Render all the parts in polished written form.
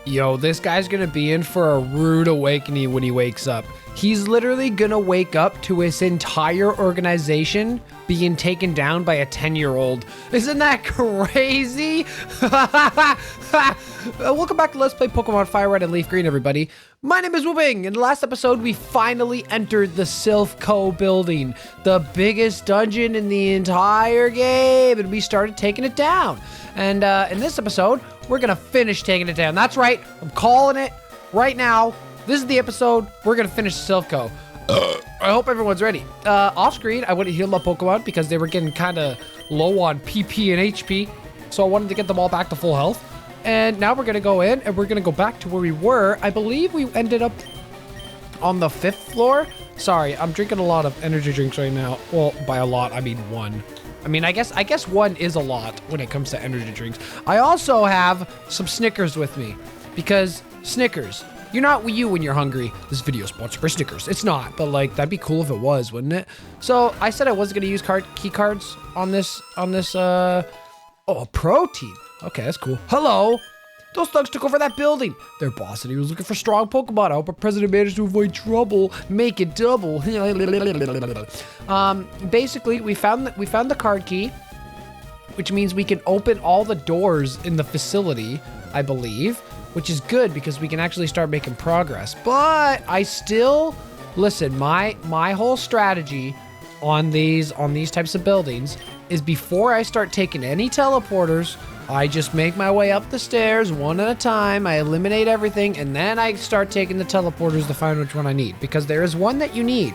Yo, this guy's gonna be in for a rude awakening when he wakes up. He's literally gonna wake up to his entire organization being taken down by a 10-year-old. Isn't that crazy? Welcome back to Let's Play Pokemon Fire Red and Leaf Green, everybody. My name is Wubing. In the last episode, we finally entered the Silph Co building, the biggest dungeon in the entire game, and we started taking it down. And in this episode, we're gonna finish taking it down. That's right, I'm calling it right now. This is the episode. We're gonna finish Silph Co. I hope everyone's ready. Off screen, I went to heal my Pokemon because they were getting kind of low on PP and HP. So I wanted to get them all back to full health. And now we're gonna go in and we're gonna go back to where we were. I believe we ended up on the 5th floor. Sorry, I'm drinking a lot of energy drinks right now. Well, by a lot, I mean one. I mean, I guess one is a lot when it comes to energy drinks. I also have some Snickers with me because Snickers. You're not you when you're hungry. This video is sponsored by Snickers. It's not, but like that'd be cool if it was, wouldn't it? So I said I wasn't gonna use key cards on this. Oh, protein. Okay, that's cool. Hello. Those thugs took over that building. Their boss said he was looking for strong Pokemon. I hope our president managed to avoid trouble. Make it double. Basically, we found the card key, which means we can open all the doors in the facility, I believe, which is good because we can actually start making progress. But I still listen. My whole strategy on these types of buildings is before I start taking any teleporters, I just make my way up the stairs one at a time. I eliminate everything, and then I start taking the teleporters to find which one I need, because there is one that you need.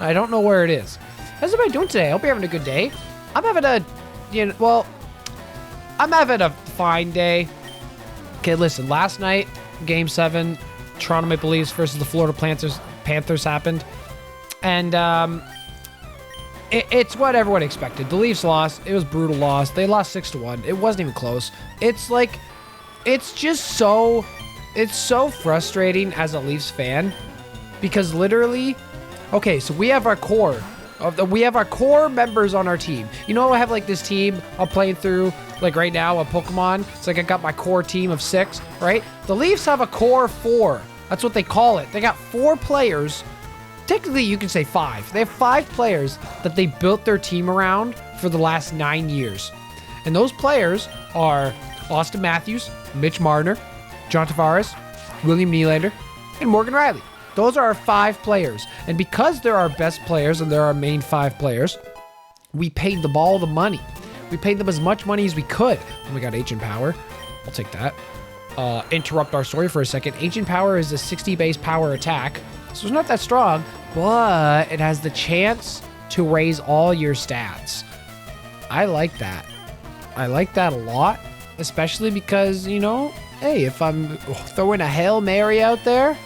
I don't know where it is. How's everybody doing today? I hope you're having a good day. I'm having a fine day. Okay, listen, last night, Game 7, Toronto Maple Leafs versus the Florida Panthers happened. And it's what everyone expected. The Leafs lost. It was a brutal loss. They lost 6-1. It wasn't even close. It's so frustrating as a Leafs fan because literally, okay, so we have our core. We have our core members on our team. You know, I have like this team I'm playing through like right now, a Pokemon. It's like I got my core team of 6, right? The Leafs have a core 4. That's what they call it. They got 4 players. Technically, you can say 5. They have 5 players that they built their team around for the last 9 years. And those players are Austin Matthews, Mitch Marner, John Tavares, William Nylander, and Morgan Riley. Those are our 5 players. And because they're our best players and they're our main 5 players, we paid them all the money. We paid them as much money as we could. Oh my god, Ancient Power. I'll take that. Interrupt our story for a second. Ancient Power is a 60 base power attack. So it's not that strong, but it has the chance to raise all your stats. I like that. I like that a lot, especially because, you know, hey, if I'm throwing a Hail Mary out there,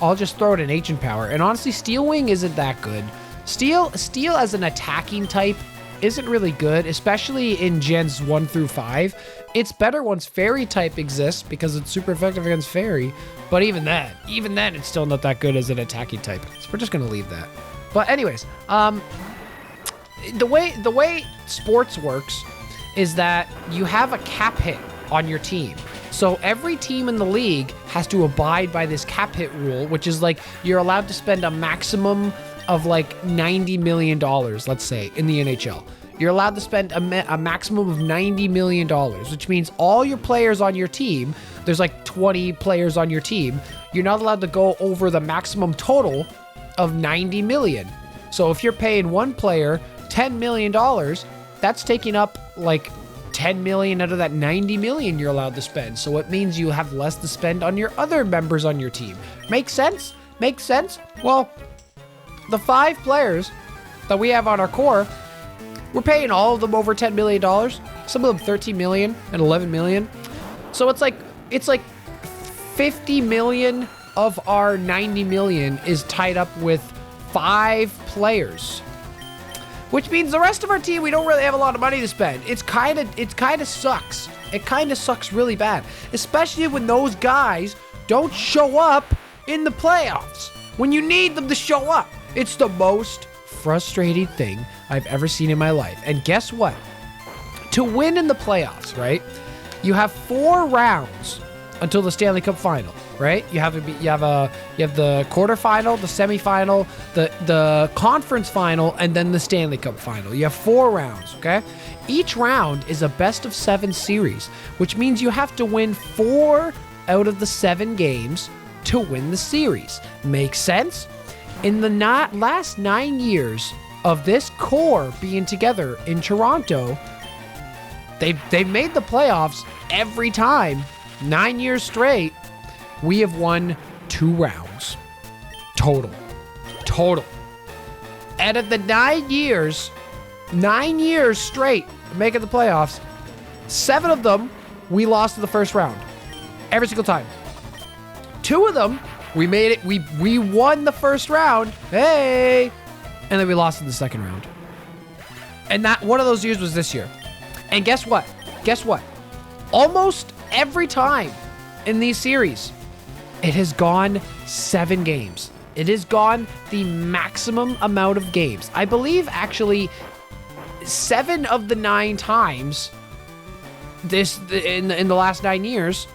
I'll just throw it in Ancient Power. And honestly, Steel Wing isn't that good. Steel as an attacking type isn't really good, especially in gens 1 through 5. It's better once Fairy type exists because it's super effective against Fairy. But even then, it's still not that good as an attacking type. So we're just gonna leave that. But anyways, the way sports works is that you have a cap hit on your team. So every team in the league has to abide by this cap hit rule, which is like you're allowed to spend a maximum of like $90 million, let's say, in the NHL. You're allowed to spend a maximum of $90 million, which means all your players on your team, there's like 20 players on your team, you're not allowed to go over the maximum total of $90 million. So if you're paying one player $10 million, that's taking up like $10 million out of that $90 million you're allowed to spend. So it means you have less to spend on your other members on your team. Make sense? Make sense? Well, the 5 players that we have on our core, we're paying all of them over $10 million. Some of them $13 million and $11 million. So it's like $50 million of our $90 million is tied up with 5 players, which means the rest of our team, we don't really have a lot of money to spend. It kind of sucks. It kind of sucks really bad, especially when those guys don't show up in the playoffs when you need them to show up. It's the most frustrating thing I've ever seen in my life. And guess what? To win in the playoffs, right? You have 4 rounds until the Stanley Cup final, right? You have the quarterfinal, the semifinal, the conference final, and then the Stanley Cup final. You have 4 rounds, okay? Each round is a best of 7 series, which means you have to win 4 out of the 7 games to win the series. Makes sense? In the last 9 years of this core being together in Toronto, they've made the playoffs every time. 9 years straight, we have won 2 rounds. Total. And at the 9 years straight making the playoffs, 7 of them, we lost in the first round. Every single time. 2 of them, we made it. We won the first round. Hey! And then we lost in the second round. And that one of those years was this year. And guess what? Almost every time in these series, it has gone 7 games. It has gone the maximum amount of games. I believe actually 7 of the 9 times in the last 9 years,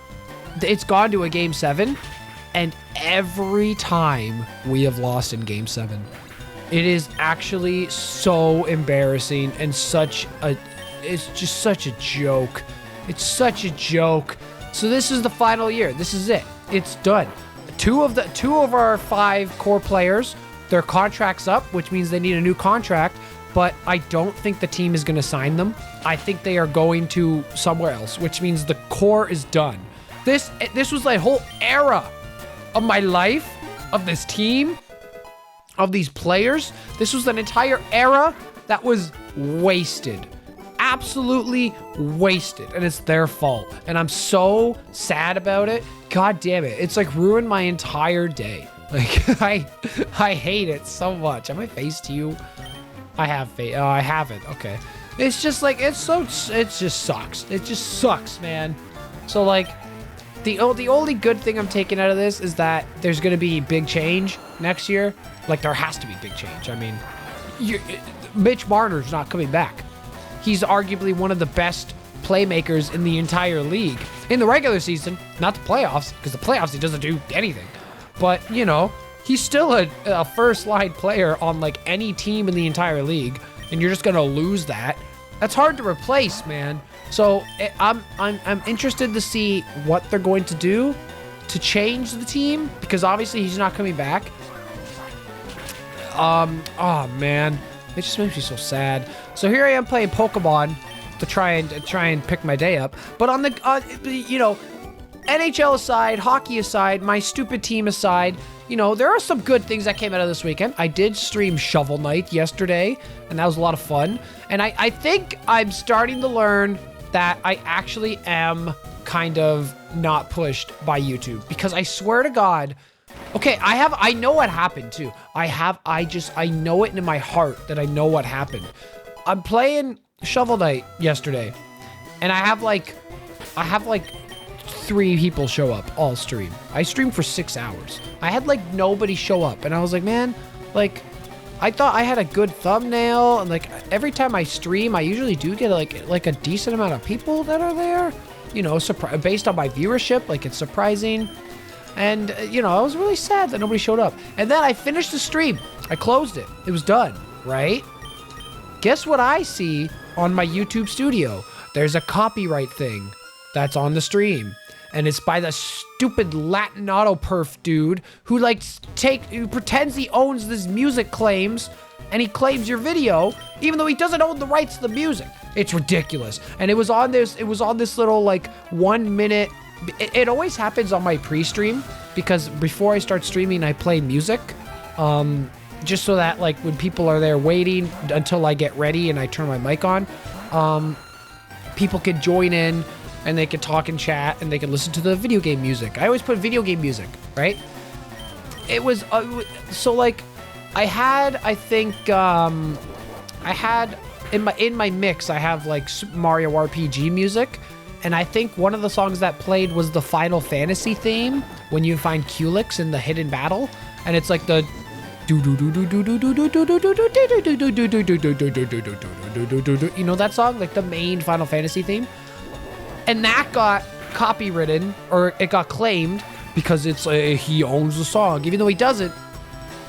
it's gone to a game 7, and every time we have lost in game 7. It is actually so embarrassing and it's just such a joke. It's such a joke. So this is the final year. This is it. It's done. 2 of our 5 core players, their contract's up, which means they need a new contract, but I don't think the team is going to sign them. I think they are going to somewhere else, which means the core is done. This was the whole era of my life, of this team, of these players. This was an entire era that was wasted. Absolutely wasted, and it's their fault, and I'm so sad about it. God damn it, it's like ruined my entire day. Like I hate it so much. Am I face to you? I have face. Oh, I haven't. Okay, it's just like it just sucks. It just sucks, man. So like the only good thing I'm taking out of this is that there's gonna be big change next year. Like there has to be big change. I mean, Mitch Marner's not coming back. He's arguably one of the best playmakers in the entire league. In the regular season, not the playoffs, because the playoffs he doesn't do anything. But, you know, he's still a first-line player on, like, any team in the entire league, and you're just going to lose that. That's hard to replace, man. So I'm interested to see what they're going to do to change the team, because obviously he's not coming back. Oh, man. It just makes me so sad. So here I am playing Pokemon to try and pick my day up. But on the, you know, NHL aside, hockey aside, my stupid team aside, you know, there are some good things that came out of this weekend. I did stream Shovel Knight yesterday, and that was a lot of fun. And I think I'm starting to learn that I actually am kind of not pushed by YouTube, because I swear to God, okay, I know what happened too. I know it in my heart that I know what happened. I'm playing Shovel Knight yesterday, and I have like 3 people show up all stream. I streamed for 6 hours. I had like nobody show up, and I was like, man, like I thought I had a good thumbnail, and like every time I stream, I usually do get like a decent amount of people that are there. You know, based on my viewership, like it's surprising. And, you know, I was really sad that nobody showed up. And then I finished the stream. I closed it. It was done, right? Guess what I see on my YouTube studio? There's a copyright thing that's on the stream. And it's by the stupid Latin auto-perf dude who, like, who pretends he owns this music claims, and he claims your video, even though he doesn't own the rights to the music. It's ridiculous. And it was on this little, like, 1 minute... It always happens on my pre-stream, because before I start streaming, I play music, just so that, like, when people are there waiting until I get ready and I turn my mic on, people can join in, and they can talk and chat, and they can listen to the video game music. I always put video game music, right? It was, so, like, I had in my mix, I have, like, Mario RPG music. And I think one of the songs that played was the Final Fantasy theme, when you find Culex in the hidden battle, and it's like the you know that song, like the main Final Fantasy theme, and that got copywritten, or it got claimed because it's he owns the song, even though he doesn't.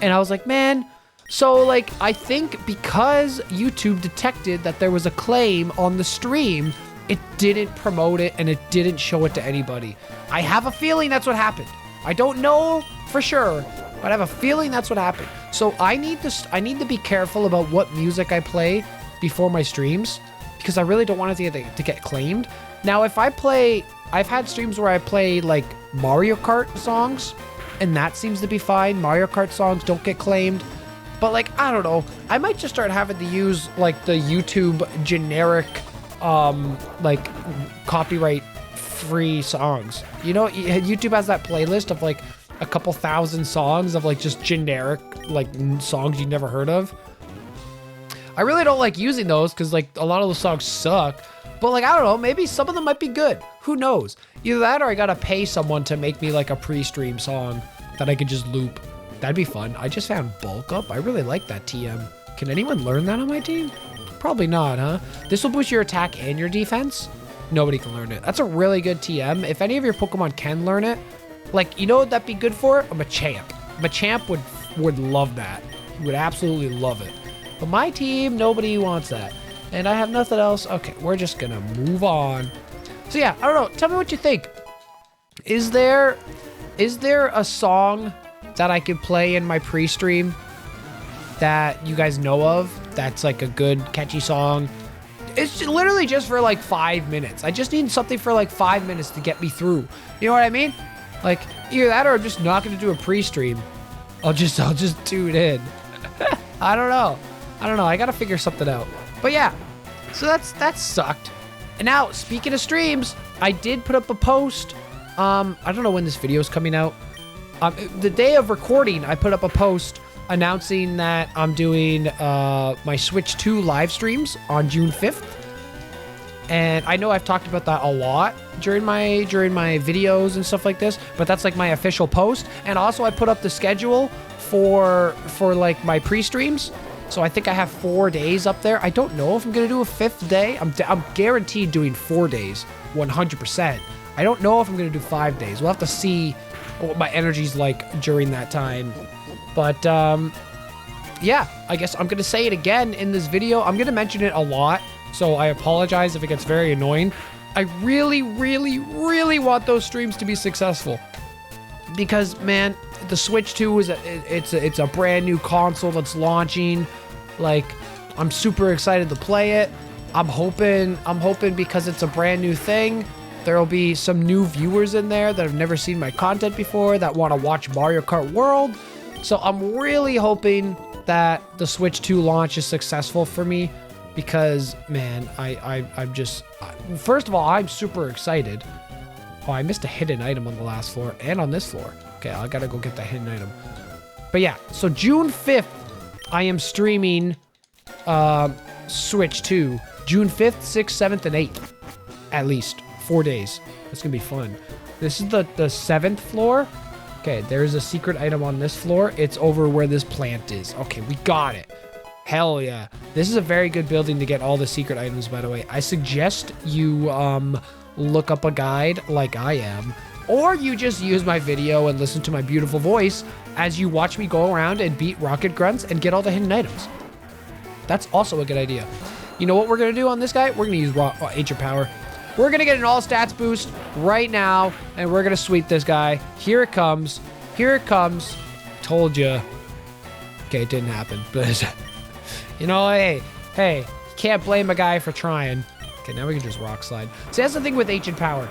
And I was like, man. So like, I think because YouTube detected that there was a claim on the stream, it didn't promote it and it didn't show it to anybody. I have a feeling that's what happened. I don't know for sure, but I have a feeling that's what happened. So I need to be careful about what music I play before my streams, because I really don't want it to get claimed. Now, if I've had streams where I play like Mario Kart songs, and that seems to be fine. Mario Kart songs don't get claimed. But like, I don't know, I might just start having to use like the YouTube generic, like copyright free songs. You know, YouTube has that playlist of like a couple thousand songs of like just generic like songs you never heard of. I really don't like using those because like a lot of those songs suck. But like, I don't know, maybe some of them might be good. Who knows? Either that or I gotta pay someone to make me like a pre-stream song that I could just loop. That'd be fun. I just found Bulk Up. I really like that TM. Can anyone learn that on my team? Probably not, huh? This will boost your attack and your defense. Nobody can learn it. That's a really good TM. If any of your Pokemon can learn it, like, you know what that'd be good for? A Machamp. Machamp would love that. He would absolutely love it. But my team, nobody wants that. And I have nothing else. Okay, we're just gonna move on. So yeah, I don't know. Tell me what you think. Is there a song that I could play in my pre-stream that you guys know of that's like a good catchy song? It's literally just for like 5 minutes. I just need something for like 5 minutes to get me through. You know what I mean? Like either that or I'm just not gonna do a pre-stream. I'll just tune in. I don't know. I gotta figure something out. But yeah, so that sucked. And now, speaking of streams, I did put up a post. I don't know when this video is coming out. The day of recording, I put up a post announcing that I'm doing my Switch 2 live streams on June 5th. And I know I've talked about that a lot during my videos and stuff like this, but that's like my official post. And also I put up the schedule for like my pre-streams. So I think I have 4 days up there. I don't know if I'm gonna do a 5th day. I'm guaranteed doing 4 days, 100%. I don't know if I'm gonna do 5 days. We'll have to see what my energy's like during that time. But yeah, I guess I'm gonna say it again in this video. I'm gonna mention it a lot, so I apologize if it gets very annoying. I really, really, really want those streams to be successful, because man, the Switch 2 is it's a brand new console that's launching. Like, I'm super excited to play it. I'm hoping because it's a brand new thing, there'll be some new viewers in there that have never seen my content before that want to watch Mario Kart World. So I'm really hoping that the Switch 2 launch is successful for me, because man, I'm just, first of all, I'm super excited. Oh, I missed a hidden item on the last floor and on this floor. Okay, I gotta go get that hidden item. But yeah, so June 5th, I am streaming Switch 2. June 5th, 6th, 7th, and 8th. At least 4 days. It's gonna be fun. This is the 7th floor. Okay, there's a secret item on this floor. It's over where this plant is. Okay, we got it. Hell yeah. This is a very good building to get all the secret items, by the way. I suggest you look up a guide like I am, or you just use my video and listen to my beautiful voice as you watch me go around and beat rocket grunts and get all the hidden items. That's also a good idea. You know what we're gonna do on this guy? We're gonna use Ancient Power. We're gonna get an all stats boost right now, and we're gonna sweep this guy. Here it comes. Here it comes. Told ya. Okay, it didn't happen, but you know, hey, you can't blame a guy for trying. Okay, now we can just rock slide. So that's the thing with Ancient Power.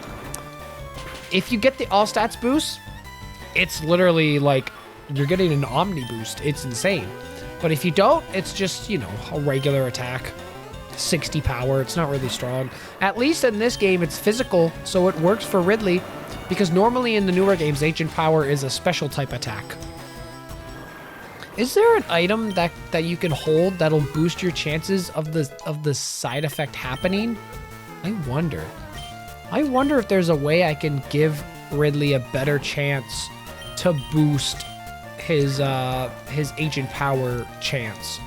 If you get the all stats boost, it's literally like you're getting an Omni boost. It's insane. But if you don't, it's just, you know, a regular attack. 60 power. It's not really strong. At least in this game, it's physical, so it works for Ridley, because normally in the newer games, Ancient Power is a special type attack. Is there an item that you can hold that'll boost your chances of the side effect happening? I wonder. I wonder if there's a way I can give Ridley a better chance to boost his Ancient Power chance.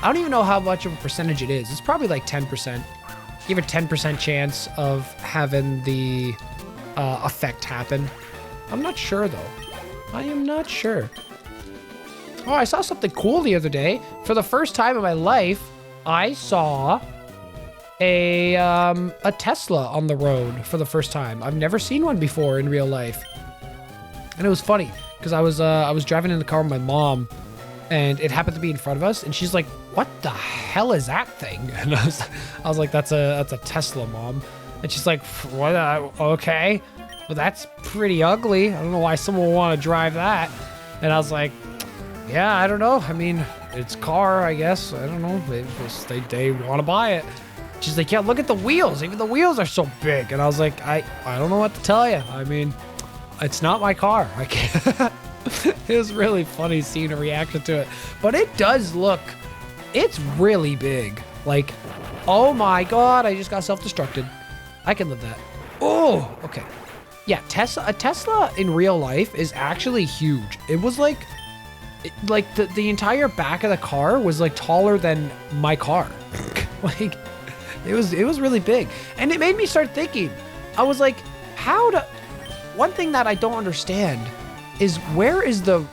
I don't even know how much of a percentage it is. It's probably like 10%. You have a 10% chance of having the effect happen. I'm not sure though. I am not sure. Oh, I saw something cool the other day. For the first time in my life, I saw a Tesla on the road for the first time. I've never seen one before in real life. And it was funny because I was driving in the car with my mom and it happened to be in front of us and she's like, "What the hell is that thing?" And I was like, that's a Tesla, Mom." And she's like, "What? Okay. Well, that's pretty ugly. I don't know why someone would want to drive that." And I was like, "Yeah, I don't know. I mean, it's a car, I guess. I don't know. They want to buy it." She's like, "Yeah, look at the wheels. Even the wheels are so big." And I was like, I don't know what to tell you. I mean, it's not my car. I can't. It was really funny seeing a reaction to it. But it does look, it's really big. Like, oh my God, I just got self-destructed. I can live that. Oh, okay. Yeah, a Tesla in real life is actually huge. It was like the entire back of the car was like taller than my car. Like, it was really big. And it made me start thinking. I was like, one thing that I don't understand is where is the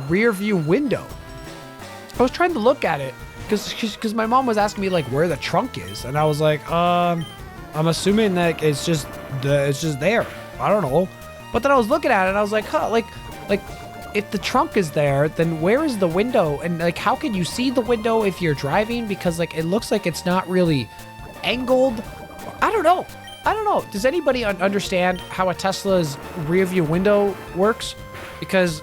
rear view window? I was trying to look at it because my mom was asking me like where the trunk is, and I was like, I'm assuming that it's just there. I don't know. But then I was looking at it and I was like, like if the trunk is there, then where is the window? And like, how can you see the window if you're driving? Because like, it looks like it's not really angled. I don't know. Does anybody understand how a Tesla's rear view window works? Because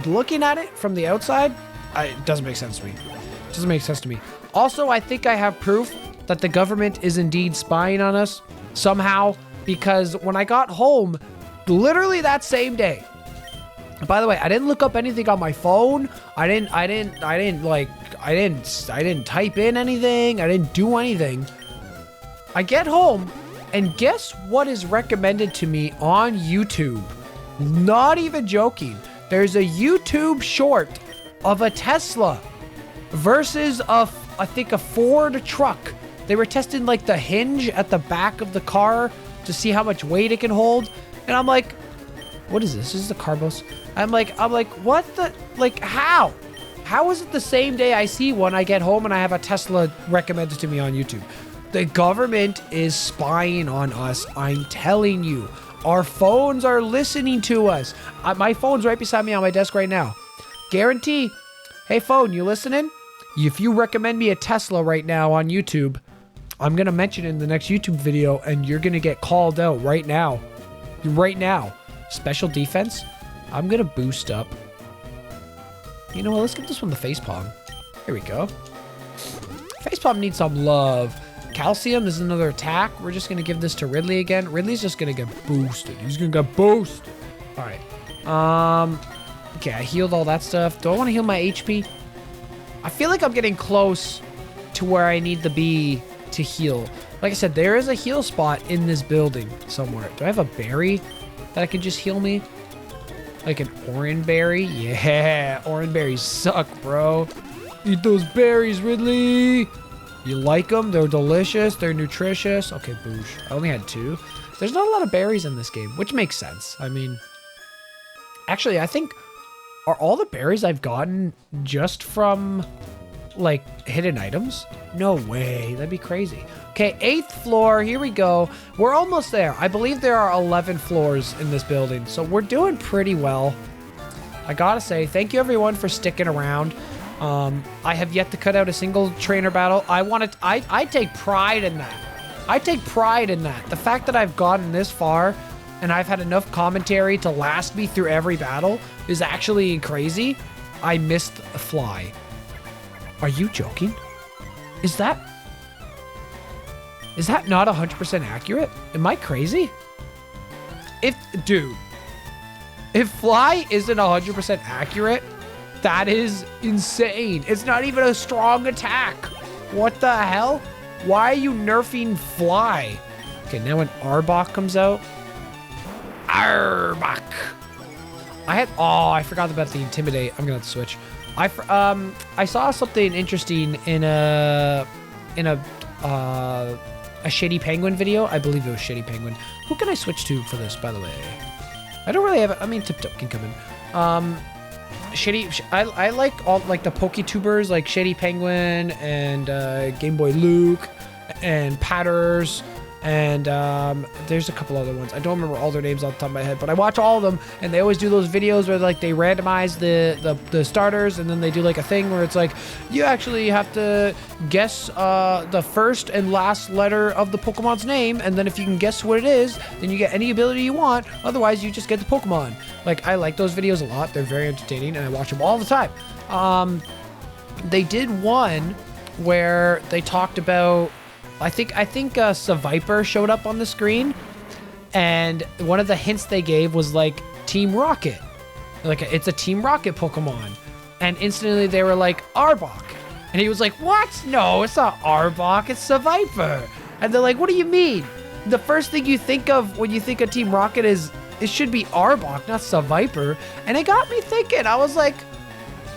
looking at it from the outside, it doesn't make sense to me. It doesn't make sense to me. Also, I think I have proof that the government is indeed spying on us somehow, because when I got home, literally that same day, by the way, I didn't look up anything on my phone. I didn't type in anything. I didn't do anything. I get home and guess what is recommended to me on YouTube? Not even joking. There's a YouTube short of a Tesla versus I think a Ford truck. They were testing like the hinge at the back of the car to see how much weight it can hold. And I'm like, what is this? This is the Carbos. I'm like, what the, like, how? How is it the same day I see one, I get home and I have a Tesla recommended to me on YouTube? The government is spying on us. I'm telling you, our phones are listening to us. My phone's right beside me on my desk right now. Guarantee. Hey phone, you listening? If you recommend me a Tesla right now on YouTube, I'm going to mention it in the next YouTube video and you're going to get called out right now. Right now. Special defense. I'm going to boost up. You know what? Let's give this one the facepalm. Here we go. Facepalm needs some love. Calcium is another attack. We're just going to give this to Ridley again. Ridley's just going to get boosted. He's going to get boosted. All right. Okay, I healed all that stuff. Do I want to heal my HP? I feel like I'm getting close to where I need to be to heal. Like I said, there is a heal spot in this building somewhere. Do I have a berry that can just heal me? Like an orange berry? Yeah, orange berries suck, bro. Eat those berries, Ridley. You like them? They're delicious. They're nutritious. Okay, boosh. I only had 2. There's not a lot of berries in this game, which makes sense. I mean, actually, I think, are all the berries I've gotten just from, like, hidden items? No way. That'd be crazy. Okay, 8th floor. Here we go. We're almost there. I believe there are 11 floors in this building, so we're doing pretty well. I gotta say, thank you everyone for sticking around. I have yet to cut out a single trainer battle. I take pride in that. I take pride in that. The fact that I've gotten this far and I've had enough commentary to last me through every battle is actually crazy. I missed a fly. Are you joking? Is that not 100% accurate? Am I crazy? Dude, if fly isn't 100% accurate, that is insane. It's not even a strong attack. What the hell? Why are you nerfing fly? Okay, now when Arbok comes out. Arbok. I forgot about the intimidate. I'm gonna have to switch. I saw something interesting in a a Shady Penguin video. I believe it was Shady Penguin. Who can I switch to for this, by the way? I don't really have, I mean, Tip Top can come in. I like all, like, the PokeTubers, like Shady Penguin and Game Boy Luke and Patters. And there's a couple other ones. I don't remember all their names off the top of my head, but I watch all of them, and they always do those videos where like they randomize the starters, and then they do like a thing where it's like you actually have to guess the first and last letter of the Pokemon's name, and then if you can guess what it is, then you get any ability you want. Otherwise, you just get the Pokemon. Like, I like those videos a lot. They're very entertaining, and I watch them all the time. They did one where they talked about. I think Seviper showed up on the screen, and one of the hints they gave was like Team Rocket, like it's a Team Rocket Pokemon, and instantly they were like Arbok, and he was like, what? No, it's not Arbok, it's Seviper. And they're like, what do you mean? The first thing you think of when you think of Team Rocket is it should be Arbok, not Seviper. And it got me thinking. I was like,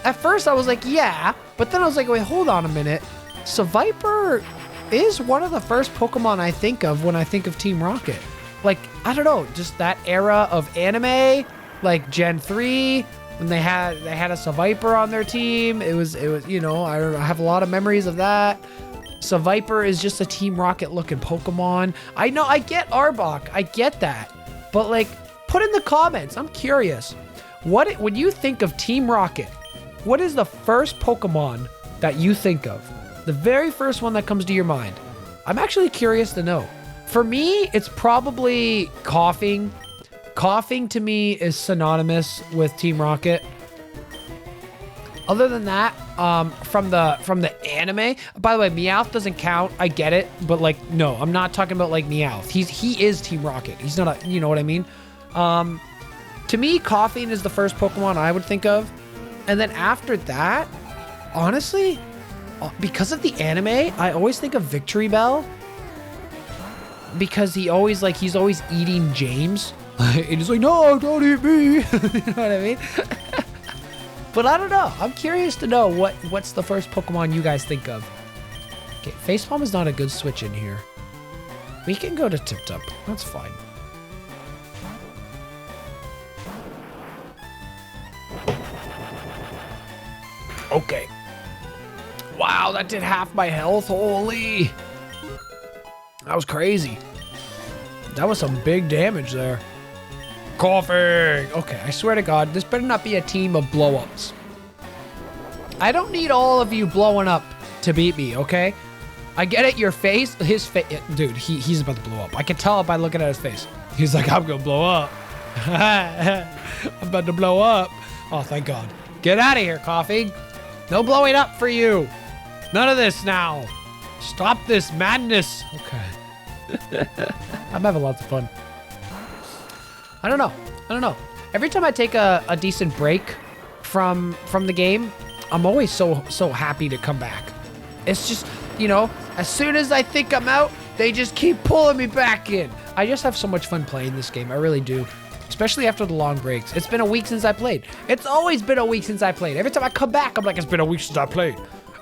at first I was like, yeah, but then I was like, wait, hold on a minute, Seviper is one of the first Pokemon I think of when I think of Team Rocket. Like, I don't know, just that era of anime, like Gen 3, when they had a Seviper on their team. It was, you know, I have a lot of memories of that. Seviper is just a Team Rocket looking Pokemon. I know, I get Arbok, I get that. But like, put in the comments, I'm curious. When you think of Team Rocket, what is the first Pokemon that you think of? The very first one that comes to your mind. I'm actually curious to know. For me, it's probably Coughing. Coughing to me is synonymous with Team Rocket. Other than that, from the anime, by the way, Meowth doesn't count. I get it, but like, no, I'm not talking about like Meowth. He is Team Rocket. He's not a, you know what I mean? To me, Coughing is the first Pokemon I would think of. And then after that, honestly, because of the anime, I always think of Victory Bell, because he's always eating James. And he's like, no, don't eat me. You know what I mean? But I don't know. I'm curious to know what's the first Pokemon you guys think of. Okay, Facepalm is not a good switch in here. We can go to Tip Top. That's fine. Okay. Wow, that did half my health. Holy. That was crazy. That was some big damage there. Coughing. Okay, I swear to God, this better not be a team of blow-ups. I don't need all of you blowing up to beat me, okay? I get it, your face, his face. Dude, he's about to blow up. I can tell by looking at his face. He's like, I'm gonna blow up. I'm about to blow up. Oh, thank God. Get out of here, Coughing. No blowing up for you. None of this now. Stop this madness. Okay. I'm having lots of fun. I don't know. Every time I take a decent break from the game, I'm always so happy to come back. It's just, you know, as soon as I think I'm out, they just keep pulling me back in. I just have so much fun playing this game. I really do. Especially after the long breaks. It's been a week since I played. It's always been a week since I played. Every time I come back, I'm like, it's been a week since I played.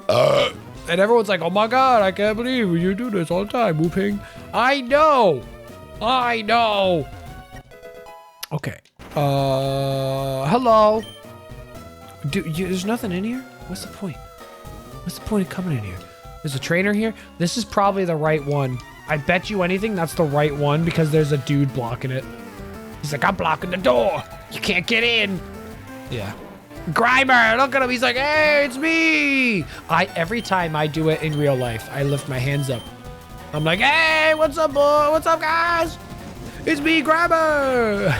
And everyone's like, oh my God, I can't believe you do this all the time, Whooping. I know. Okay. Hello. There's nothing in here? What's the point? What's the point of coming in here? There's a trainer here? This is probably the right one. I bet you anything that's the right one because there's a dude blocking it. He's like, I'm blocking the door. You can't get in. Yeah. Grimer, look at him. He's like, hey, it's me. Every time I do it in real life, I lift my hands up. I'm like, hey, what's up, boy? What's up, guys? It's me, Grimer.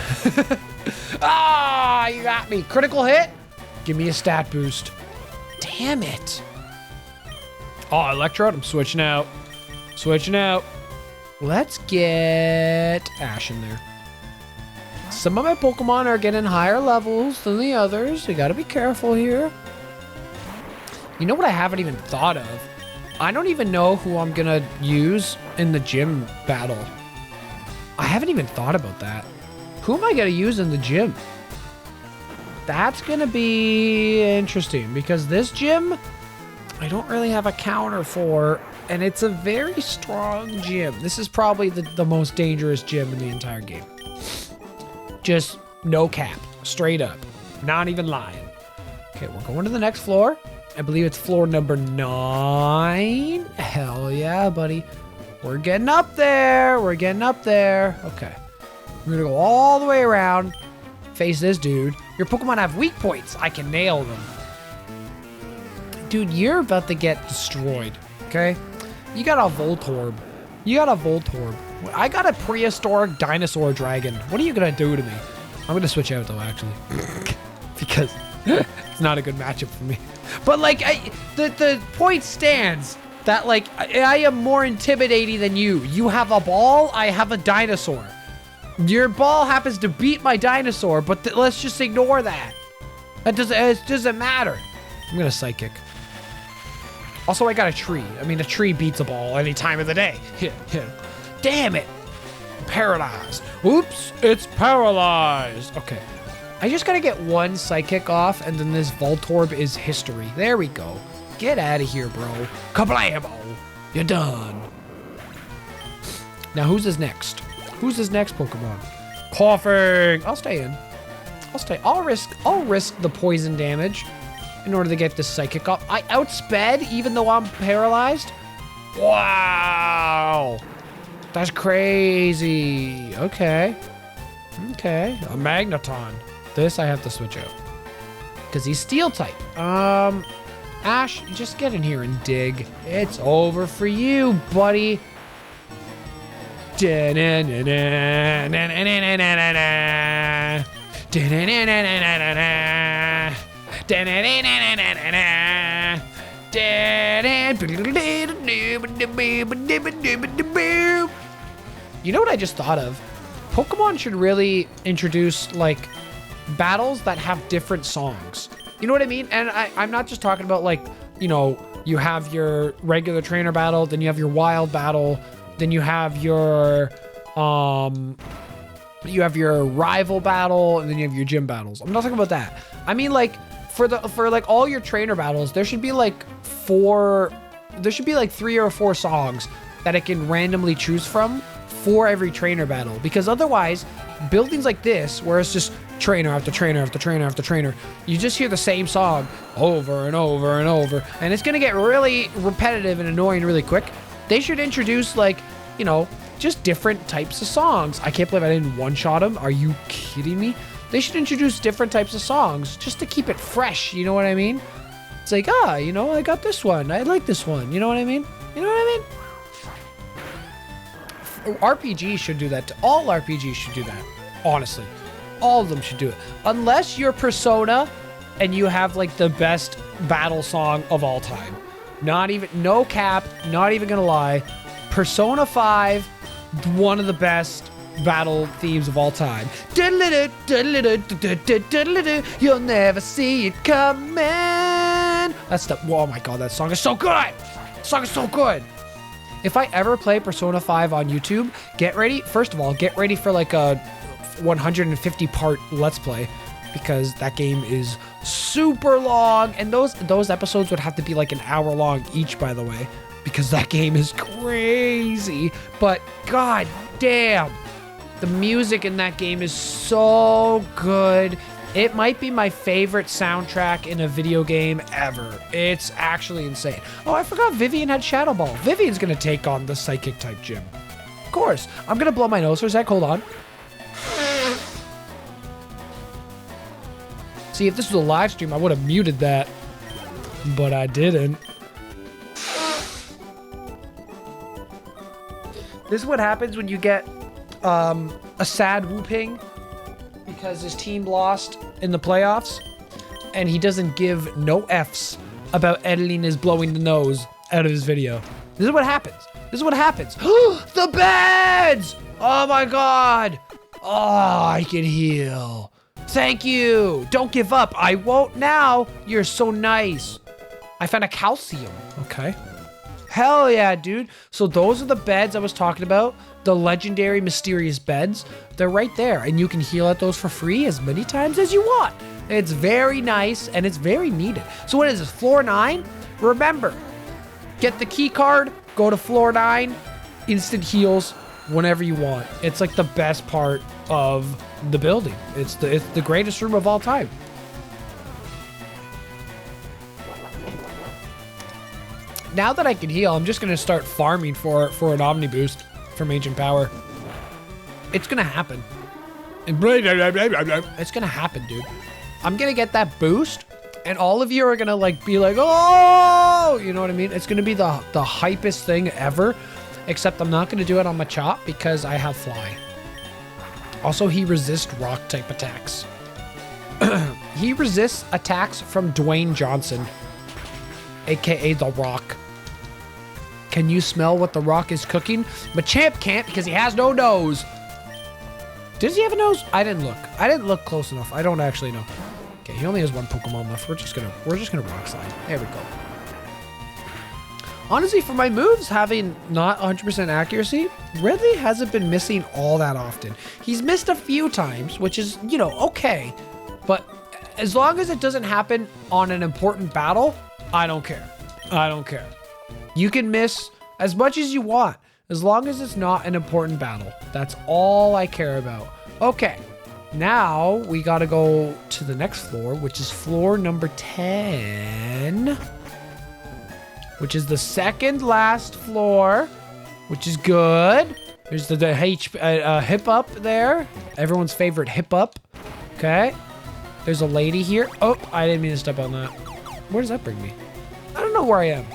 Ah, you got me. Critical hit. Give me a stat boost. Damn it. Oh, Electrode. I'm switching out. Let's get Ash in there. Some of my Pokemon are getting higher levels than the others. We gotta be careful here. You know what I haven't even thought of? I don't even know who I'm gonna use in the gym battle. I haven't even thought about that. Who am I gonna use in the gym? That's gonna be interesting because this gym, I don't really have a counter for. and it's a very strong gym. This is probably the most dangerous gym in the entire game. Just no cap, straight up, not even lying. Okay, we're going to the next floor. I believe it's floor number 9. Hell yeah, buddy. We're getting up there. We're getting up there. Okay. We're gonna go all the way around. Face this dude. Your Pokemon have weak points. I can nail them. Dude, you're about to get destroyed. Okay? You got a Voltorb. You got a Voltorb. I got a prehistoric dinosaur dragon. What are you gonna do to me? I'm gonna switch out though, actually. Because it's not a good matchup for me. But like, the point stands that like, I am more intimidating than you. You have a ball, I have a dinosaur. Your ball happens to beat my dinosaur, but let's just ignore that. It doesn't matter. I'm gonna Psychic. Also, I got a tree. I mean, a tree beats a ball any time of the day. Damn it. Paralyzed. Oops, it's paralyzed. Okay. I just gotta get one Psychic off, and then this Voltorb is history. There we go. Get out of here, bro. Kablamo. You're done. Now, who's his next? Who's his next Pokemon? Coughing. I'll stay in. I'll stay. I'll risk the poison damage in order to get this Psychic off. I outsped even though I'm paralyzed. Wow. That's crazy. Okay. Okay. A Magneton. This I have to switch out. Because he's Steel type. Ash, just get in here and dig. It's over for you, buddy. You know what I just thought of? Pokemon should really introduce like battles that have different songs. You know what I mean? And I'm not just talking about like, you know, you have your regular trainer battle, then you have your wild battle, then you have your rival battle, and then you have your gym battles. I'm not talking about that. I mean like for like all your trainer battles, there should be like 3 or 4 songs that it can randomly choose from for every trainer battle, because otherwise buildings like this where it's just trainer after trainer after trainer after trainer, you just hear the same song over and over and over, and it's gonna get really repetitive and annoying really quick. They should introduce like, you know, just different types of songs. I can't believe I didn't one-shot him. Are you kidding me? They should introduce different types of songs just to keep it fresh. You know what I mean? It's like, you know, I got this one. I like this one. You know what I mean? You know what I mean? RPGs should do that. All RPGs should do that. Honestly. All of them should do it. Unless you're Persona and you have like the best battle song of all time. Not even, no cap, not even gonna lie. Persona 5, one of the best battle themes of all time. You'll never see it coming. That's the, oh my god, that song is so good. That song is so good. If I ever play Persona 5 on YouTube, get ready. First of all, get ready for like a 150 part Let's Play, because that game is super long, and those episodes would have to be like an hour long each, by the way, because that game is crazy. But god damn, the music in that game is so good. It might be my favorite soundtrack in a video game ever. It's actually insane. Oh, I forgot Vivian had Shadow Ball. Vivian's gonna take on the Psychic type gym. Of course. I'm gonna blow my nose for a sec. Hold on. See, if this was a live stream, I would have muted that, but I didn't. This is what happens when you get a sad whooping because his team lost in the playoffs, and he doesn't give no Fs about editing his blowing the nose out of his video. This is what happens. This is what happens. The beds! Oh my god! Oh, I can heal. Thank you. Don't give up. I won't now. You're so nice. I found a calcium. Okay. Hell yeah, dude. So those are the beds I was talking about. The legendary mysterious beds. They're right there, and you can heal at those for free as many times as you want. It's very nice, and it's very needed. So what is this, floor 9? Remember, get the key card, go to floor 9, instant heals whenever you want. It's like the best part of the building. It's the greatest room of all time. Now that I can heal, I'm just gonna start farming for an Omni boost from Ancient Power. It's gonna happen. It's gonna happen, dude. I'm gonna get that boost, and all of you are gonna like be like, oh, you know what I mean? It's gonna be the hypest thing ever. Except I'm not gonna do it on Machop because I have Fly. Also, he resists rock type attacks. He resists attacks from Dwayne Johnson, aka The Rock. Can you smell what The Rock is cooking? Machamp can't because he has no nose. Does he have a nose? I didn't look. I didn't look close enough. I don't actually know. Okay, he only has one Pokemon left. We're just gonna Rock Slide. There we go. Honestly, for my moves having not 100% accuracy, Ridley hasn't been missing all that often. He's missed a few times, which is, you know, okay. But as long as it doesn't happen on an important battle, I don't care. I don't care. You can miss as much as you want, as long as it's not an important battle. That's all I care about. Okay, now we gotta go to the next floor, which is floor number 10. Which is the second last floor, which is good. There's the hip up there. Everyone's favorite hip up. Okay. There's a lady here. Oh, I didn't mean to step on that. Where does that bring me? I don't know where I am.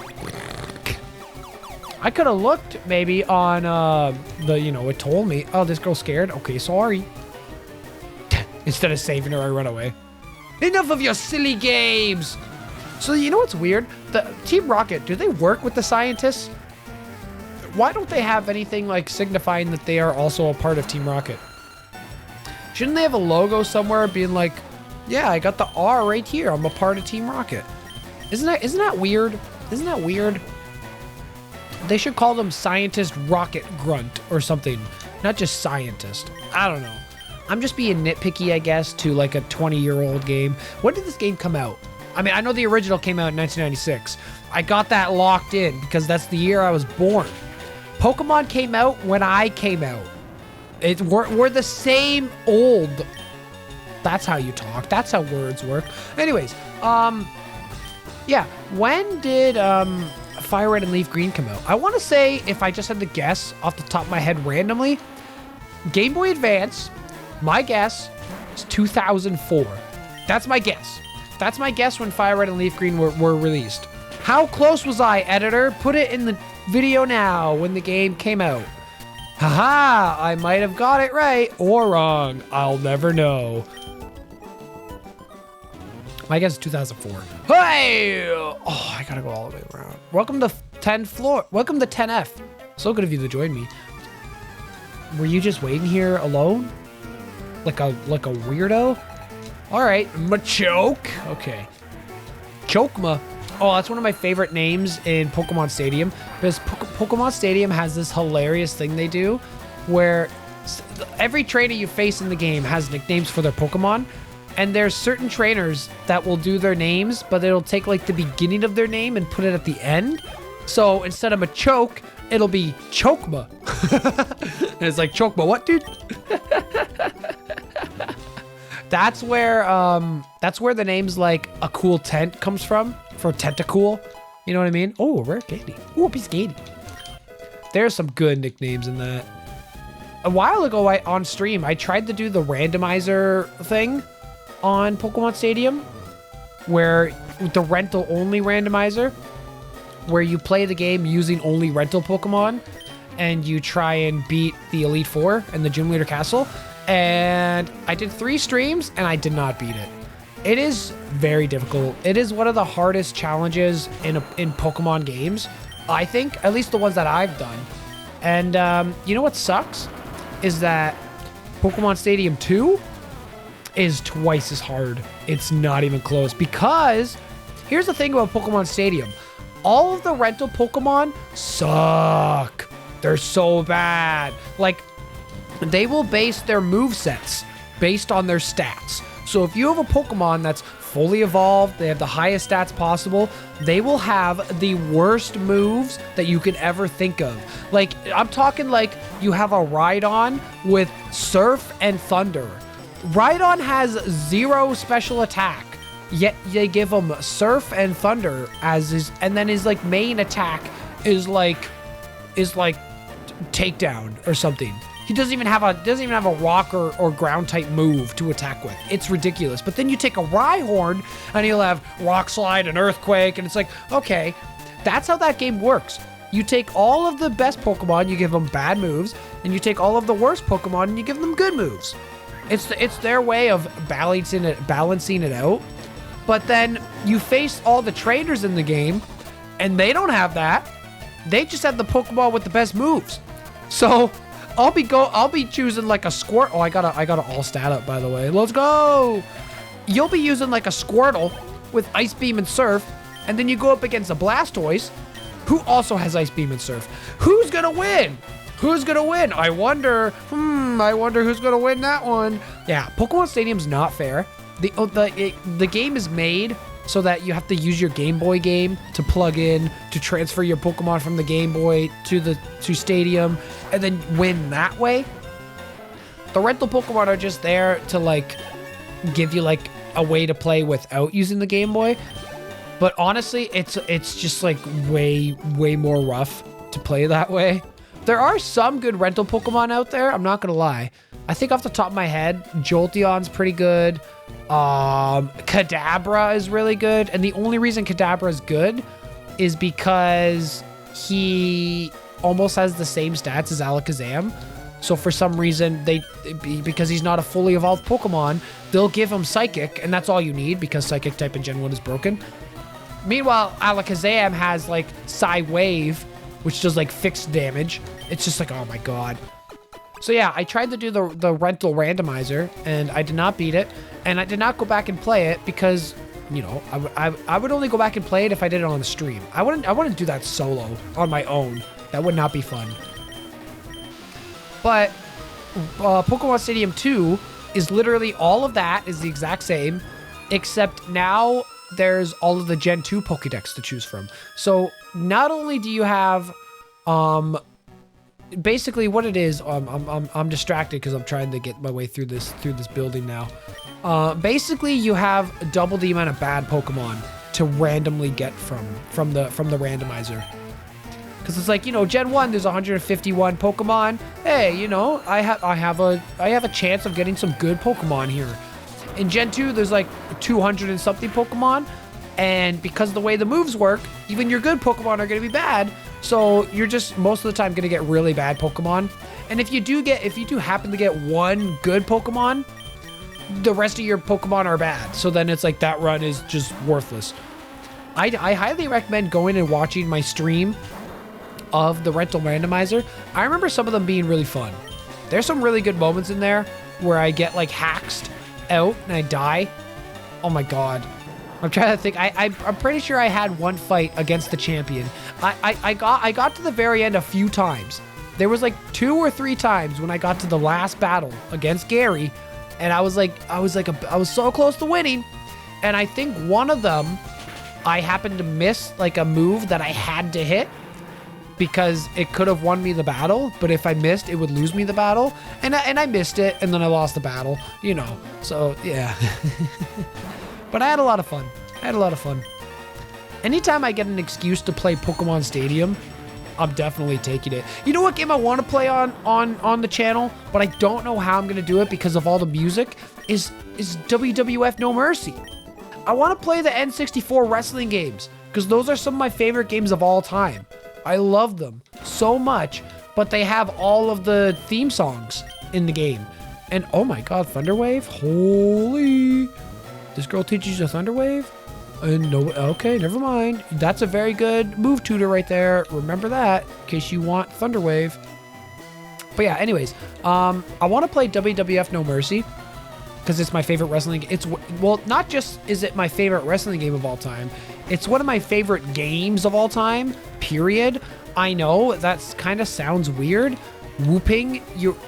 I could have looked maybe on it told me. Oh, this girl's scared. Okay, sorry. Instead of saving her, I run away. Enough of your silly games. So you know what's weird? The Team Rocket, do they work with the scientists? Why don't they have anything like signifying that they are also a part of Team Rocket? Shouldn't they have a logo somewhere being like, yeah, I got the R right here. I'm a part of Team Rocket. Isn't that weird? Isn't that weird? They should call them Scientist Rocket Grunt or something. Not just Scientist. I don't know. I'm just being nitpicky, I guess, to like a 20-year-old game. When did this game come out? I mean, I know the original came out in 1996. I got that locked in because that's the year I was born. Pokemon came out when I came out. We're the same old. That's how you talk. That's how words work. Anyways, yeah. When did Fire Red and Leaf Green come out? I want to say, if I just had to guess off the top of my head randomly, Game Boy Advance, my guess is 2004. That's my guess. That's my guess when Fire Red and Leaf Green were released. How close was I, editor? Put it in the video now when the game came out. Haha, I might have got it right or wrong. I'll never know. My guess is 2004. Hey! Oh, I gotta go all the way around. Welcome to 10th floor. Welcome to 10F. So good of you to join me. Were you just waiting here alone? Like a weirdo? All right, Machoke. Okay. Chokma. Oh, that's one of my favorite names in Pokemon Stadium. Because Pokemon Stadium has this hilarious thing they do where every trainer you face in the game has nicknames for their Pokemon. And there's certain trainers that will do their names, but it'll take like the beginning of their name and put it at the end. So instead of Machoke, it'll be Chokma. And it's like, Chokma, what, dude? That's where the names like a cool tent comes from, for Tentacool. You know what I mean? Oh, rare candy. Ooh, a piece of candy. There's some good nicknames in that. A while ago on stream, I tried to do the randomizer thing on Pokemon Stadium, where the rental only randomizer, where you play the game using only rental Pokemon, and you try and beat the Elite Four and the Gym Leader Castle. And I did 3 streams and I did not beat it. It is very difficult. It is one of the hardest challenges in Pokemon games, I think, at least the ones that I've done. And you know what sucks? Is that Pokemon Stadium 2 is twice as hard. It's not even close, because here's the thing about Pokemon Stadium. All of the rental Pokemon suck. They're so bad. Like, they will base their movesets based on their stats. So if you have a Pokemon that's fully evolved, they have the highest stats possible, they will have the worst moves that you can ever think of. Like, I'm talking like you have a Rhydon with Surf and Thunder. Rhydon has 0 special attack, yet they give him Surf and Thunder as his, and then his like main attack is like takedown or something. He doesn't even have a rock or ground type move to attack with. It's ridiculous. But then you take a Rhyhorn and he'll have Rock Slide and Earthquake, and it's like, okay, that's how that game works. You take all of the best Pokemon, you give them bad moves, and you take all of the worst Pokemon and you give them good moves. It's their way of balancing it out. But then you face all the trainers in the game, and they don't have that. They just have the Pokemon with the best moves. So I'll be choosing like a Squirt. Oh, I got a all stat up, by the way. Let's go. You'll be using like a Squirtle with Ice Beam and Surf, and then you go up against a Blastoise, who also has Ice Beam and Surf. Who's gonna win? Who's gonna win? I wonder who's gonna win that one. Yeah, Pokemon Stadium's not fair. The game is made so that you have to use your Game Boy game to plug in, to transfer your Pokemon from the Game Boy to Stadium, and then win that way. The rental Pokemon are just there to like give you like a way to play without using the Game Boy. But honestly, it's just like way more rough to play that way. There are some good rental Pokemon out there, I'm not gonna lie. I think off the top of my head, Jolteon's pretty good. Kadabra is really good, and the only reason Kadabra is good is because he almost has the same stats as Alakazam. So for some reason, because he's not a fully evolved Pokemon, they'll give him Psychic, and that's all you need because Psychic type in Gen 1 is broken. Meanwhile, Alakazam has like Psy Wave, which does like fixed damage. It's just like, oh my god. So yeah, I tried to do the rental randomizer, and I did not beat it, and I did not go back and play it because, you know, I would only go back and play it if I did it on the stream. I wouldn't do that solo on my own. That would not be fun. But Pokemon Stadium 2 is literally all of that is the exact same, except now there's all of the Gen 2 Pokédex to choose from. So not only do you have basically what it is, I'm distracted because I'm trying to get my way through this building now. Basically you have double the amount of bad Pokemon to randomly get from the randomizer. Because it's like, you know, Gen 1 there's 151 Pokemon. Hey, you know, I have a chance of getting some good Pokemon here. In Gen 2 there's like 200 and something Pokemon, and because of the way the moves work, even your good Pokemon are going to be bad. So you're just most of the time going to get really bad Pokemon. And if you do happen to get one good Pokemon, the rest of your Pokemon are bad. So then it's like that run is just worthless. I highly recommend going and watching my stream of the rental randomizer. I remember some of them being really fun. There's some really good moments in there where I get like haxed out and I die. Oh my god. I'm trying to think. I'm pretty sure I had one fight against the champion. I got to the very end a few times. There was like 2 or 3 times when I got to the last battle against Gary, and I was so close to winning. And I think one of them, I happened to miss like a move that I had to hit because it could have won me the battle, but if I missed, it would lose me the battle. And I missed it, and then I lost the battle, you know. So yeah. But I had a lot of fun. Anytime I get an excuse to play Pokemon Stadium, I'm definitely taking it. You know what game I want to play on the channel, but I don't know how I'm going to do it because of all the music, is WWF No Mercy. I want to play the N64 wrestling games because those are some of my favorite games of all time. I love them so much, but they have all of the theme songs in the game. And oh my god, Thunderwave? Holy... This girl teaches you a Thunder Wave? No, okay, never mind. That's a very good move tutor right there. Remember that in case you want Thunder Wave. But yeah, anyways, I want to play WWF No Mercy because it's my favorite wrestling. Well, not just is it my favorite wrestling game of all time, it's one of my favorite games of all time, period. I know that's kind of sounds weird. Whooping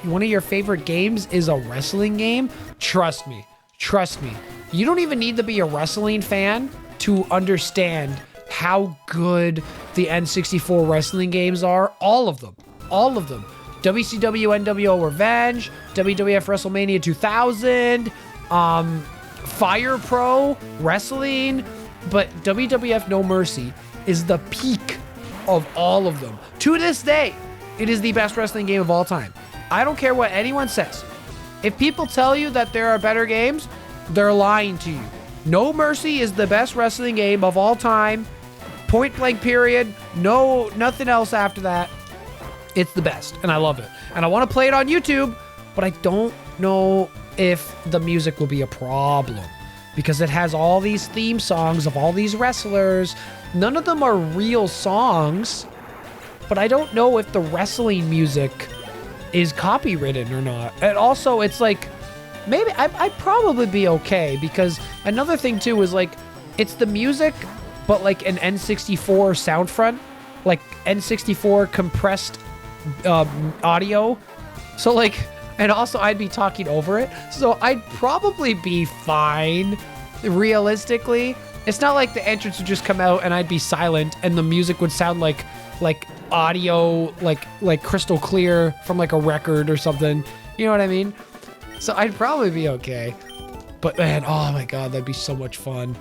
one of your favorite games is a wrestling game. Trust me. Trust me. You don't even need to be a wrestling fan to understand how good the N64 wrestling games are. All of them. All of them. WCW NWO Revenge, WWF WrestleMania 2000, Fire Pro Wrestling, but WWF No Mercy is the peak of all of them. To this day, it is the best wrestling game of all time. I don't care what anyone says. If people tell you that there are better games, they're lying to you. No Mercy is the best wrestling game of all time. Point blank period. No, nothing else after that. It's the best, and I love it. And I want to play it on YouTube, but I don't know if the music will be a problem because it has all these theme songs of all these wrestlers. None of them are real songs, but I don't know if the wrestling music is copywritten or not. And also, it's like, maybe I'd probably be okay because another thing too is like, it's the music, but like an N64 sound front, like N64 compressed audio. So like, and also I'd be talking over it. So I'd probably be fine, realistically. It's not like the entrance would just come out and I'd be silent and the music would sound like audio, like crystal clear from like a record or something. You know what I mean? So I'd probably be okay. But man, oh my God, that'd be so much fun.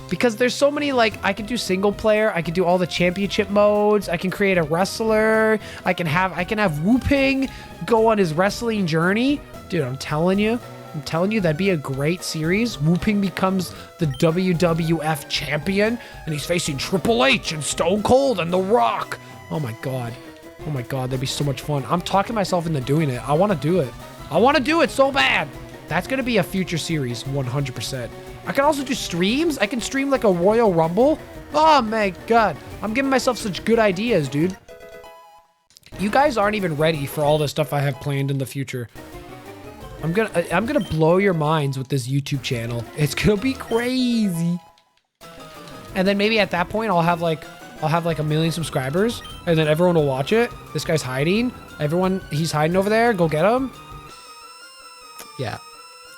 Because there's so many, like, I could do single player, I could do all the championship modes, I can create a wrestler, I can have Wu-Ping go on his wrestling journey. Dude, I'm telling you, that'd be a great series. Wu-Ping becomes the WWF champion, and he's facing Triple H and Stone Cold and The Rock. Oh my God, that'd be so much fun. I'm talking myself into doing it. I want to do it. I want to do it so bad. That's going to be a future series, 100%. I can also do streams. I can stream like a Royal Rumble. Oh my God. I'm giving myself such good ideas, dude. You guys aren't even ready for all the stuff I have planned in the future. I'm gonna blow your minds with this YouTube channel. It's gonna be crazy. And then maybe at that point I'll have like 1 million subscribers and then everyone will watch it. This guy's hiding. He's hiding over there. Go get him. Yeah.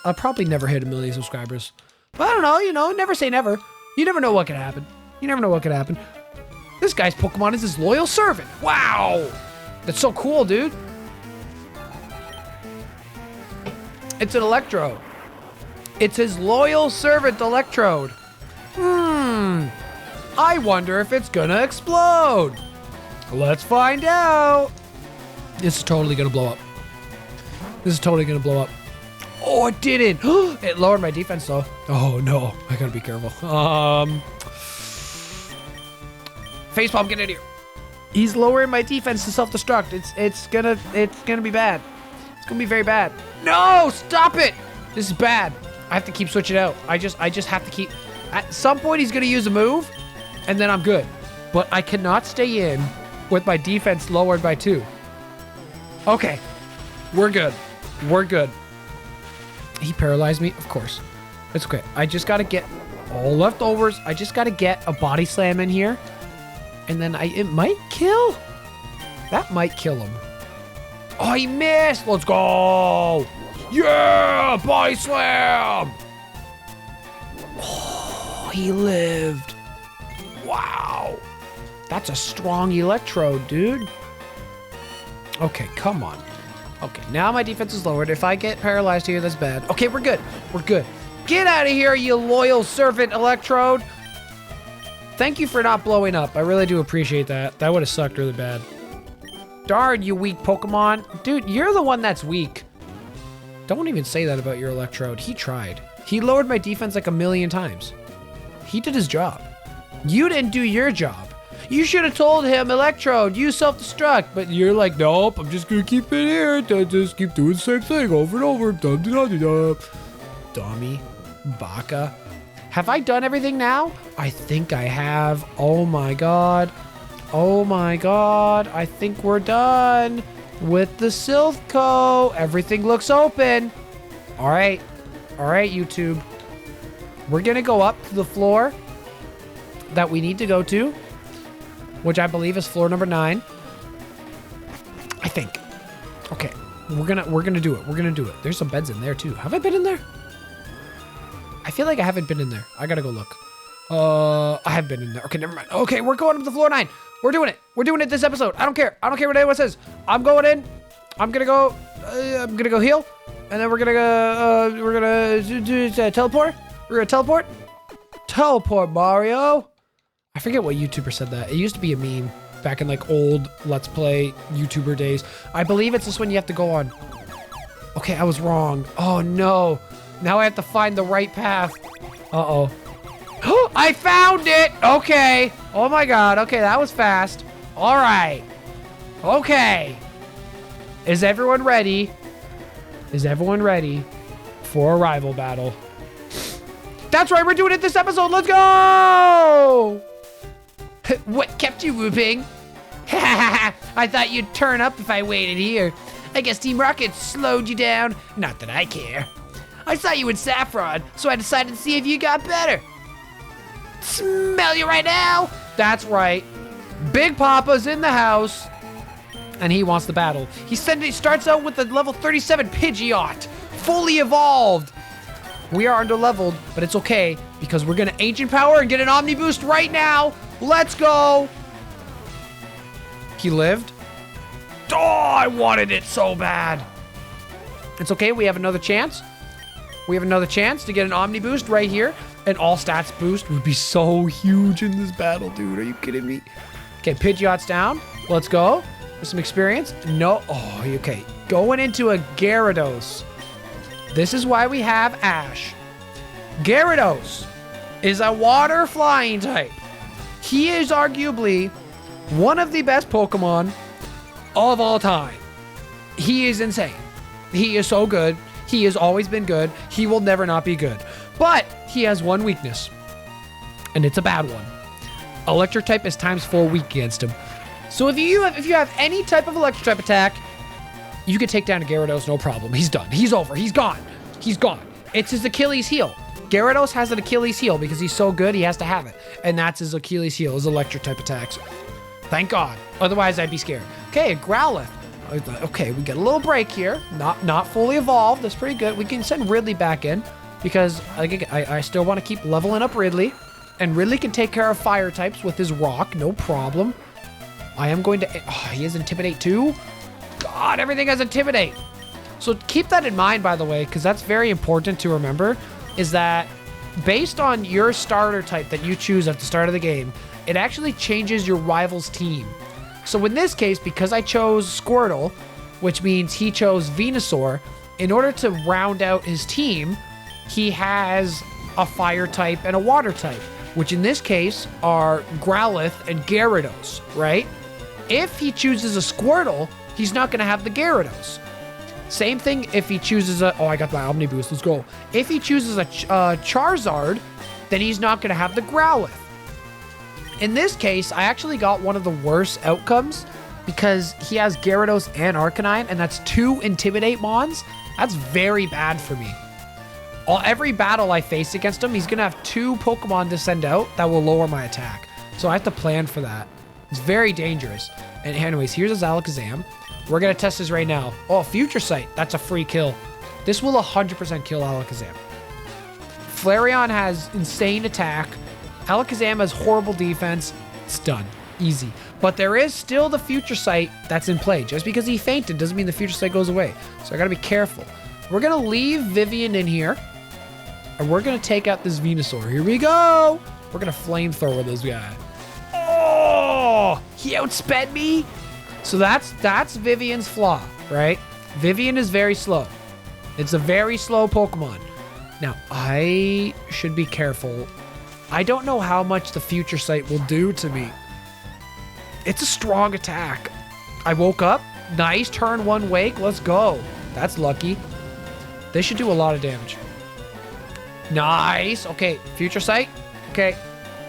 I'll probably never hit 1 million subscribers. But I don't know, you know, never say never. You never know what can happen. You never know what can happen. This guy's Pokemon is his loyal servant. Wow. That's so cool, dude. It's an Electrode. It's his loyal servant Electrode. I wonder if it's gonna explode. Let's find out. This is totally gonna blow up. Oh, it didn't. It lowered my defense though. Oh no, I gotta be careful. Facepalm, get in here. He's lowering my defense to self-destruct. It's gonna be bad. It's gonna be very bad. No, stop it. This is bad. I have to keep switching out. I just have to keep. At some point, he's gonna use a move, and then I'm good. But I cannot stay in with my defense lowered by 2. Okay, we're good. He paralyzed me, of course. It's okay. I just gotta get all leftovers. I just gotta get a body slam in here. And then it might kill. That might kill him. Oh, he missed. Let's go. Yeah, body slam. Oh, he lived. Wow. That's a strong Electrode, dude. Okay, come on. Okay, now my defense is lowered. If I get paralyzed here, that's bad. Okay, we're good. Get out of here, you loyal servant Electrode. Thank you for not blowing up. I really do appreciate that. That would have sucked really bad. Darn, you weak Pokemon. Dude, you're the one that's weak. Don't even say that about your Electrode. He tried. He lowered my defense like 1 million times. He did his job. You didn't do your job. You should have told him, Electrode, you self-destruct. But you're like, nope, I'm just going to keep it here. Just keep doing the same thing over and over. Dummy. Baka. Have I done everything now? I think I have. Oh my God. I think we're done with the Silph Co. Everything looks open. All right, YouTube. We're going to go up to the floor that we need to go to, which I believe is floor number 9. I think. Okay, we're gonna do it. There's some beds in there too. Have I been in there? I feel like I haven't been in there. I gotta go look. I have been in there. Okay, never mind. Okay, we're going up to floor 9. We're doing it. We're doing it this episode. I don't care. I don't care what anyone says. I'm going in. I'm gonna go heal. And then we're gonna go, teleport. We're gonna teleport. Teleport, Mario. I forget what YouTuber said that. It used to be a meme back in like old Let's Play YouTuber days. I believe it's this one you have to go on. Okay, I was wrong. Oh no. Now I have to find the right path. Uh-oh. I found it! Okay. Oh my god. Okay, that was fast. All right. Okay. Is everyone ready? Is everyone ready for a rival battle? That's right, we're doing it this episode. Let's go! What kept you whooping? I thought you'd turn up if I waited here. I guess Team Rocket slowed you down. Not that I care. I saw you in Saffron, so I decided to see if you got better. Smell you right now? That's right. Big Papa's in the house, and he wants the battle. He starts out with a level 37 Pidgeot, fully evolved. We are under-leveled, but it's okay, because we're gonna Ancient Power and get an Omni Boost right now. Let's go. He lived. Oh, I wanted it so bad. It's okay, we have another chance. We have another chance to get an Omni Boost right here. An all stats boost would be so huge in this battle, dude. Are you kidding me? Okay, Pidgeot's down. Let's go. With some experience. No. Oh, okay. Going into a Gyarados. This is why we have Ash. Gyarados is a water flying type. He is arguably one of the best Pokemon of all time. He is insane. He is so good. He has always been good. He will never not be good. But he has one weakness, and it's a bad one. Electric type is ×4 weak against him. So if you have any type of electric type attack, you can take down a Gyarados, no problem. He's done. He's over. He's gone. He's gone. It's his Achilles heel. Gyarados has an Achilles heel because he's so good, he has to have it. And that's his Achilles heel, his electric type attacks. Thank God. Otherwise, I'd be scared. Okay, a Growlithe. Okay, we get a little break here. Not fully evolved. That's pretty good. We can send Ridley back in because I still want to keep leveling up Ridley. And Ridley can take care of fire types with his rock. No problem. I am going to... Oh, he has Intimidate too? God, everything has Intimidate. So keep that in mind, by the way, because that's very important to remember, is that based on your starter type that you choose at the start of the game, it actually changes your rival's team. So in this case, because I chose Squirtle, which means he chose Venusaur, in order to round out his team, he has a fire type and a water type, which in this case are Growlithe and Gyarados, right? If he chooses a Squirtle, he's not going to have the Gyarados. Same thing if he chooses a... Oh, I got my Omni Boost. Let's go. If he chooses a Charizard, then he's not going to have the Growlithe. In this case, I actually got one of the worst outcomes because he has Gyarados and Arcanine, and that's 2 Intimidate Mons. That's very bad for me. Every battle I face against him, he's going to have 2 Pokemon to send out that will lower my attack. So I have to plan for that. It's very dangerous. And anyways, here's his Alakazam. We're going to test this right now. Oh, Future Sight. That's a free kill. This will 100% kill Alakazam. Flareon has insane attack. Alakazam has horrible defense. It's done. Easy. But there is still the Future Sight that's in play. Just because he fainted doesn't mean the Future Sight goes away. So I gotta be careful. We're gonna leave Vivian in here. And we're gonna take out this Venusaur. Here we go! We're gonna flamethrower this guy. Oh! He outsped me? So that's Vivian's flaw, right? Vivian is very slow. It's a very slow Pokemon. Now, I should be careful. I don't know how much the Future Sight will do to me. It's a strong attack. I woke up. Nice. Turn 1 wake. Let's go. That's lucky. They should do a lot of damage. Nice. Okay. Future Sight. Okay.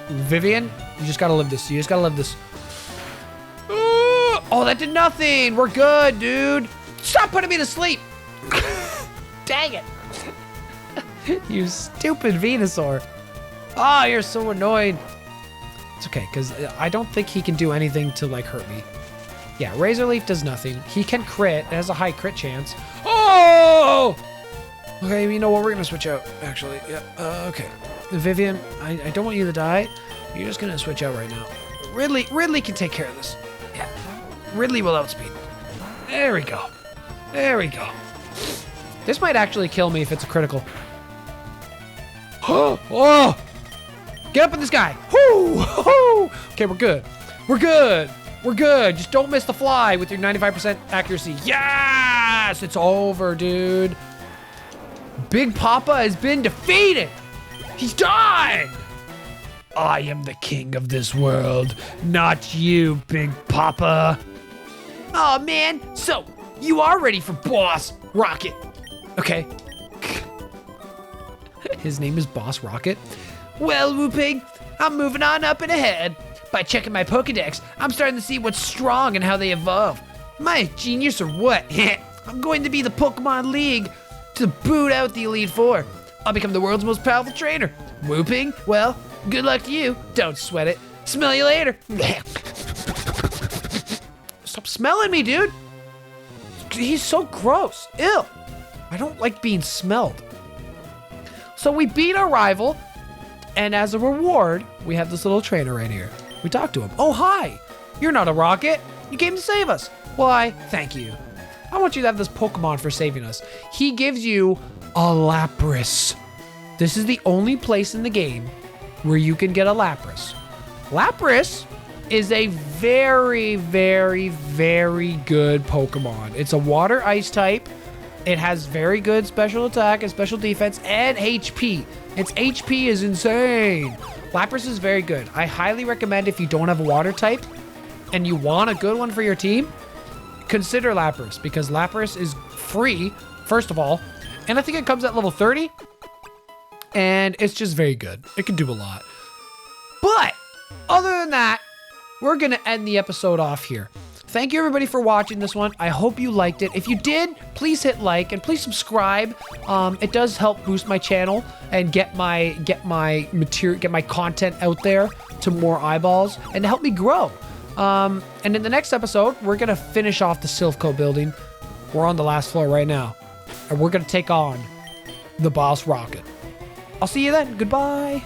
Vivian, you just gotta live this. You just gotta live this. Oh, that did nothing. We're good, dude. Stop putting me to sleep. Dang it. You stupid Venusaur. Oh, you're so annoying. It's okay, because I don't think he can do anything to, like, hurt me. Yeah, Razor Leaf does nothing. He can crit. It has a high crit chance. Oh! Okay, you know what? We're gonna switch out, actually. Yeah, okay. Vivian, I don't want you to die. You're just gonna switch out right now. Ridley can take care of this. Yeah, Ridley will outspeed. There we go. There we go. This might actually kill me if it's a critical. Oh! Get up on this guy. Whoo! Okay, we're good. We're good. We're good. Just don't miss the fly with your 95% accuracy. Yes! It's over, dude. Big Papa has been defeated. He's died. I am the king of this world, not you, Big Papa. Oh, man. So, you are ready for Boss Rocket. Okay. His name is Boss Rocket. Well, Whooping, I'm moving on up and ahead. By checking my Pokedex, I'm starting to see what's strong and how they evolve. Am I a genius or what? I'm going to be the Pokemon League to boot out the Elite Four. I'll become the world's most powerful trainer. Whooping, well, good luck to you. Don't sweat it. Smell you later. Stop smelling me, dude. He's so gross. Ew. I don't like being smelled. So we beat our rival, and as a reward, we have this little trainer right here. We talked to him. Oh, hi. You're not a rocket. You came to save us. Why, thank you. I want you to have this Pokemon for saving us. He gives you a Lapras. This is the only place in the game where you can get a Lapras. Lapras is a very, very, very good Pokemon. It's a water ice type. It has very good special attack and special defense and HP. Its HP is insane. Lapras is very good. I highly recommend if you don't have a water type and you want a good one for your team, consider Lapras, because Lapras is free, first of all, and I think it comes at level 30, and it's just very good. It can do a lot. But other than that, we're gonna end the episode off here. Thank you everybody for watching this one. I hope you liked it. If you did, please hit like and please subscribe. It does help boost my channel and get my material, get my content out there to more eyeballs and to help me grow. And in the next episode, we're gonna finish off the Silph Co building. We're on the last floor right now, and we're gonna take on the Boss Rocket. I'll see you then. Goodbye.